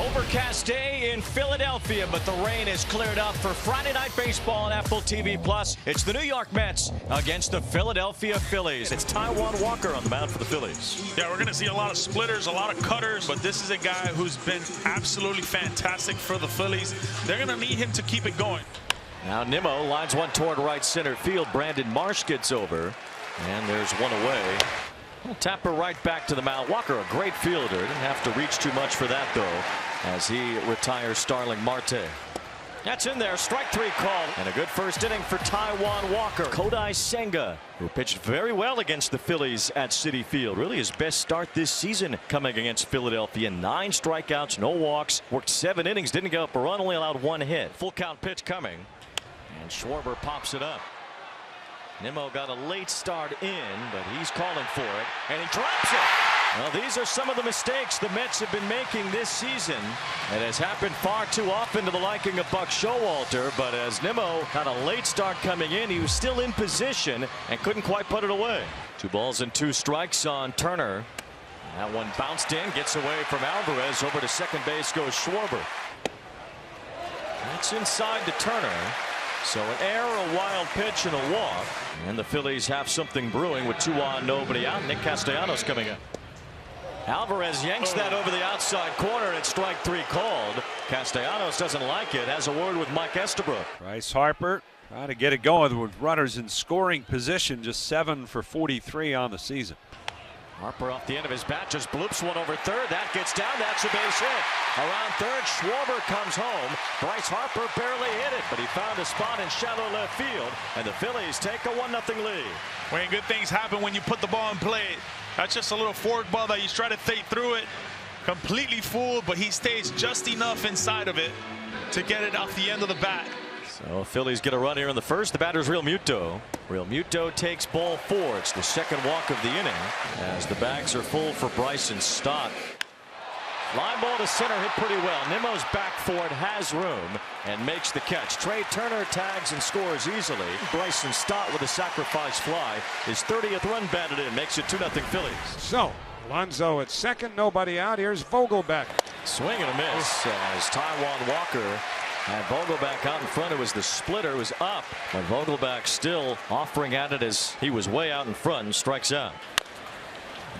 Overcast day in Philadelphia, but the rain has cleared up for Friday Night Baseball on Apple TV+. It's the New York Mets against the Philadelphia Phillies. It's Taiwan Walker on the mound for the Phillies. Yeah, we're going to see a lot of splitters, a lot of cutters, but this is a guy who's been absolutely fantastic for the Phillies. They're going to need him to keep it going. Now Nimmo lines one toward right center field. Brandon Marsh gets over, and there's one away. We'll tap her right back to the mound. Walker, a great fielder. Didn't have to reach too much for that, though, as he retires Starling Marte. That's in there. Strike three called. And a good first inning for Taiwan Walker. Kodai Senga, who pitched very well against the Phillies at Citi Field. Really his best start this season coming against Philadelphia. 9 strikeouts, no walks. Worked 7 innings, didn't give up a run, only allowed 1 hit. Full count pitch coming. And Schwarber pops it up. Nimmo got a late start in, but he's calling for it, and he drops it. Well, these are some of the mistakes the Mets have been making this season. It has happened far too often to the liking of Buck Showalter, but as Nimmo got a late start coming in, he was still in position and couldn't quite put it away. 2 balls and 2 strikes on Turner. That one bounced in, gets away from Alvarez. Over to second base goes Schwarber. That's inside to Turner. So an error, a wild pitch, and a walk. And the Phillies have something brewing with 2 on, nobody out. Nick Castellanos coming up. Alvarez yanks that over the outside corner, and it's strike 3 called. Castellanos doesn't like it. Has a word with Mike Estabrook. Bryce Harper trying to get it going with runners in scoring position. Just 7 for 43 on the season. Harper off the end of his bat just bloops one over third. That gets down. That's a base hit. Around third, Schwarber comes home. Bryce Harper barely hit it, but he found a spot in shallow left field, and the Phillies take a 1-0 lead. When good things happen when you put the ball in play. That's just a little fork ball that you try to fade through it. Completely fooled, but he stays just enough inside of it to get it off the end of the bat. So Phillies get a run here in the first. The batter's Real Muto. Real Muto takes ball 4. It's the second walk of the inning as the bags are full for Bryson Stott. Line ball to center, hit pretty well. Nimmo's back for it, has room, and makes the catch. Trey Turner tags and scores easily. Bryson Stott with a sacrifice fly. His 30th run batted in, makes it 2-0 Phillies. So Alonso at second, nobody out. Here's Vogelbach. Swing and a miss as Taiwan Walker had Vogelbach out in front. It was the splitter, was up, but Vogelbach still offering at it as he was way out in front and strikes out.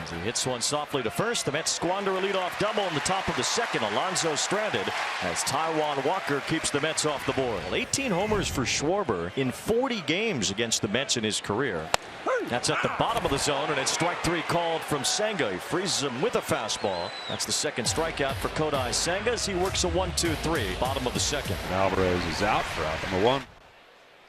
As he hits one softly to first, the Mets squander a leadoff double in the top of the second. Alonso stranded as Taiwan Walker keeps the Mets off the board. 18 homers for Schwarber in 40 games against the Mets in his career. That's at the bottom of the zone, and it's strike 3 called from Senga. He freezes him with a fastball. That's the second strikeout for Kodai Senga as he works a 1-2-3, bottom of the second. Alvarez is out for out number 1.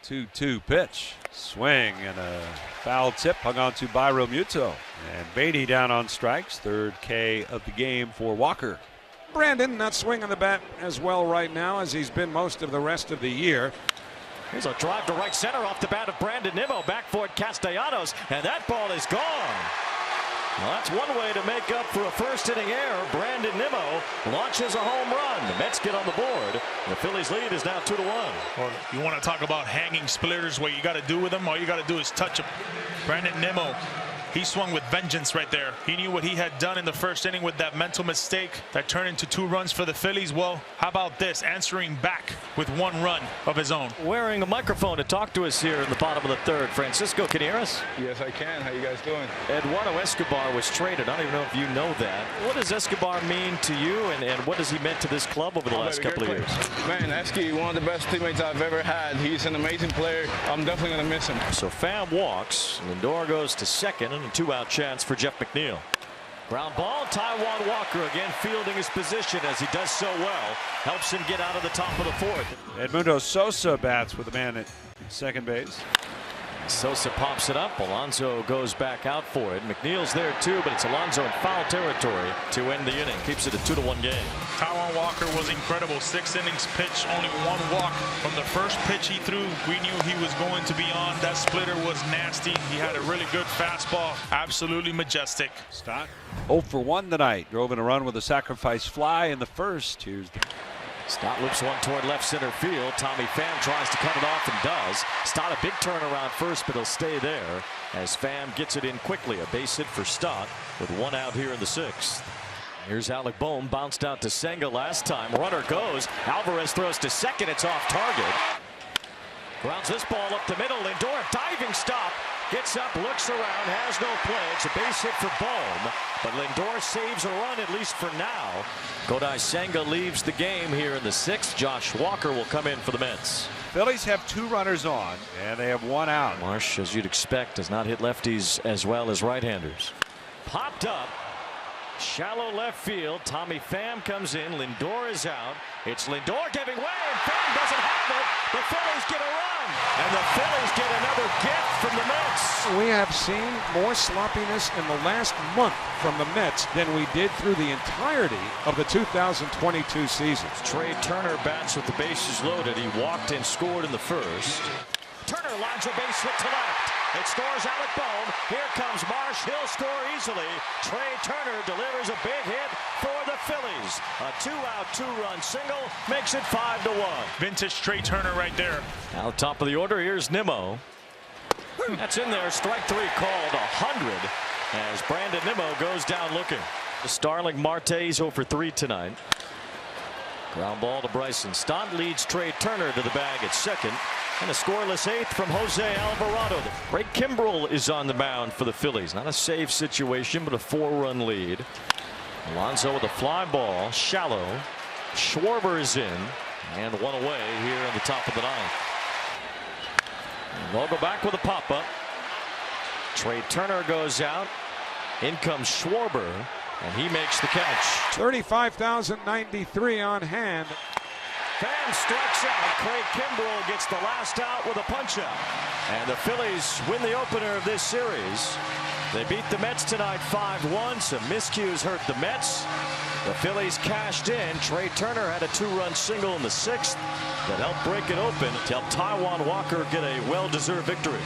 2-2 pitch. Swing and a foul tip hung on to by Real Muto. And Beatty down on strikes. 3rd K of the game for Walker. Brandon not swinging the bat as well right now as he's been most of the rest of the year. Here's a drive to right center off the bat of Brandon Nimmo. Back for it, Castellanos, and that ball is gone. Well, that's one way to make up for a first inning error. Brandon Nimmo launches a home run. The Mets get on the board. The Phillies lead is now 2-1. Well, you want to talk about hanging splitters, what you got to do with them? All you got to do is touch them. Brandon Nimmo, he swung with vengeance right there. He knew what he had done in the first inning with that mental mistake that turned into 2 runs for the Phillies. Well, how about this? Answering back with 1 run of his own. Wearing a microphone to talk to us here in the bottom of the third. Francisco, can you hear us? Yes, I can. How you guys doing? Eduardo Escobar was traded. I don't even know if you know that. What does Escobar mean to you, and what has he meant to this club over the last couple of years? Man, Esky, one of the best teammates I've ever had. He's an amazing player. I'm definitely going to miss him. So Pham walks. Lindor goes to second, and a 2-out chance for Jeff McNeil. Ground ball. Taiwan Walker again fielding his position as he does so well. Helps him get out of the top of the 4th. Edmundo Sosa bats with a man at second base. Sosa pops it up. Alonso goes back out for it. McNeil's there too, but it's Alonso in foul territory to end the inning. Keeps it a 2-1 game. Taiwan Walker was incredible. 6 innings pitched, only 1 walk. From the first pitch he threw, we knew he was going to be on. That splitter was nasty. He had a really good fastball. Absolutely majestic. Stott 0 for 1 tonight. Drove in a run with a sacrifice fly in the first. Here's the Stott loops one toward left center field. Tommy Pham tries to cut it off and does. Stott a big turn around first, but he'll stay there as Pham gets it in quickly. A base hit for Stott with 1 out here in the 6th. Here's Alec Bohm, bounced out to Senga last time. Runner goes. Alvarez throws to second. It's off target. Grounds this ball up the middle. Lindor, diving stop. Gets up, looks around, has no play. It's a base hit for Bohm, but Lindor saves a run, at least for now. Kodai Senga leaves the game here in the 6th. Josh Walker will come in for the Mets. Phillies have 2 runners on, and they have 1 out. Marsh, as you'd expect, does not hit lefties as well as right-handers. Popped up. Shallow left field. Tommy Pham comes in. Lindor is out. It's Lindor giving way, and Pham doesn't have it. The Phillies get a run, and the Phillies get another gift from the Mets. We have seen more sloppiness in the last month from the Mets than we did through the entirety of the 2022 season. Trey Turner bats with the bases loaded. He walked and scored in the 1st. Turner lines a base hit to left. It scores Alec Bohm. Here comes Marsh. He'll score easily. Trey Turner delivers a big hit for the Phillies. A 2-out, 2-run single makes it 5-1. Vintage Trey Turner right there. Now top of the order, here's Nimmo. That's in there. Strike 3 called. 100 as Brandon Nimmo goes down looking. Starling Marte's 0 for 3 tonight. Ground ball to Bryson. Stott leads Trey Turner to the bag at second. And a scoreless 8th from Jose Alvarado. Ray Kimbrel is on the mound for the Phillies. Not a save situation, but a 4-run lead. Alonso with a fly ball. Shallow. Schwarber is in. And 1 away here in the top of the 9th. Vogelbach with a pop-up. Trey Turner goes out. In comes Schwarber. And he makes the catch. 35,093 on hand. Pham strikes out. Craig Kimbrel gets the last out with a punch-out. And the Phillies win the opener of this series. They beat the Mets tonight 5-1. Some miscues hurt the Mets. The Phillies cashed in. Trey Turner had a 2-run single in the 6th that helped break it open to help Taiwan Walker get a well-deserved victory.